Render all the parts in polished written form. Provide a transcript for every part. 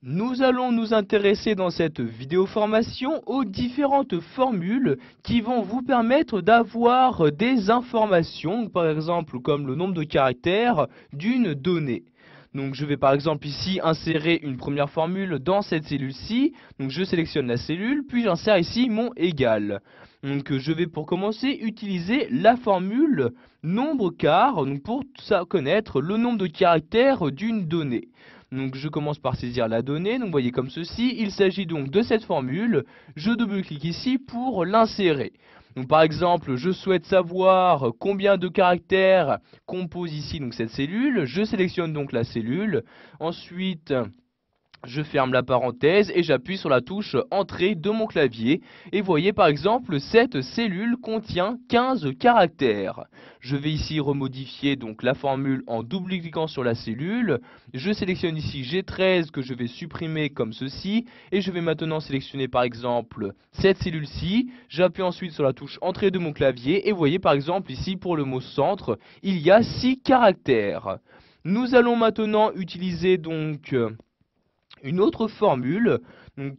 Nous allons nous intéresser dans cette vidéo formation aux différentes formules qui vont vous permettre d'avoir des informations, par exemple comme le nombre de caractères d'une donnée. Donc je vais par exemple ici insérer une première formule dans cette cellule-ci. Donc je sélectionne la cellule, puis j'insère ici mon égal. Donc je vais pour commencer utiliser la formule nombre car pour connaître le nombre de caractères d'une donnée. Donc je commence par saisir la donnée, donc vous voyez comme ceci, il s'agit donc de cette formule, je double-clique ici pour l'insérer. Donc par exemple, je souhaite savoir combien de caractères compose ici donc cette cellule, je sélectionne donc la cellule, ensuite je ferme la parenthèse et j'appuie sur la touche Entrée de mon clavier. Et voyez par exemple, cette cellule contient 15 caractères. Je vais ici remodifier donc la formule en double-cliquant sur la cellule. Je sélectionne ici G13 que je vais supprimer comme ceci. Et je vais maintenant sélectionner par exemple cette cellule-ci. J'appuie ensuite sur la touche Entrée de mon clavier. Et voyez par exemple ici pour le mot centre, il y a 6 caractères. Nous allons maintenant utiliser donc une autre formule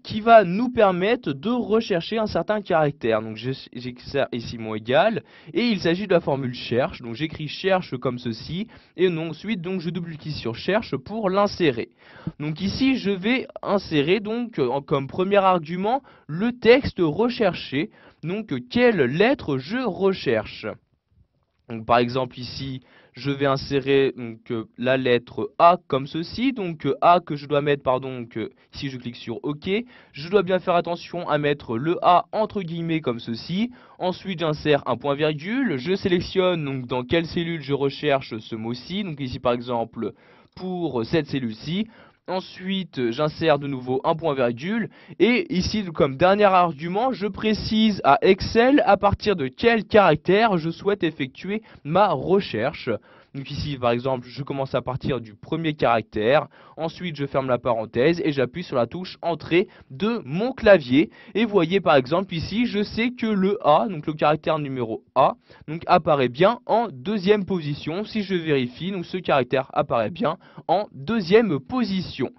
qui va nous permettre de rechercher un certain caractère. Donc j'exerce ici mon égal et il s'agit de la formule cherche. Donc j'écris cherche comme ceci et ensuite donc je double-clique sur cherche pour l'insérer. Donc ici je vais insérer donc comme premier argument le texte recherché. Donc quelle lettre je recherche. Donc, par exemple ici, je vais insérer la lettre A comme ceci. Donc A que je dois mettre, pardon, ici je clique sur OK. Je dois bien faire attention à mettre le A entre guillemets comme ceci. Ensuite j'insère un point virgule. Je sélectionne donc dans quelle cellule je recherche ce mot-ci. Donc ici par exemple pour cette cellule-ci. Ensuite, j'insère de nouveau un point virgule. Et ici, comme dernier argument, je précise à Excel à partir de quel caractère je souhaite effectuer ma recherche. Donc ici, par exemple, je commence à partir du premier caractère. Ensuite, je ferme la parenthèse et j'appuie sur la touche Entrée de mon clavier. Et voyez, par exemple, ici, je sais que le A, donc le caractère numéro A, donc apparaît bien en deuxième position. Si je vérifie, donc ce caractère apparaît bien en deuxième position.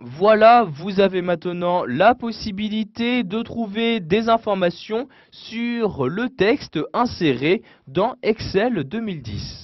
Voilà, vous avez maintenant la possibilité de trouver des informations sur le texte inséré dans Excel 2010.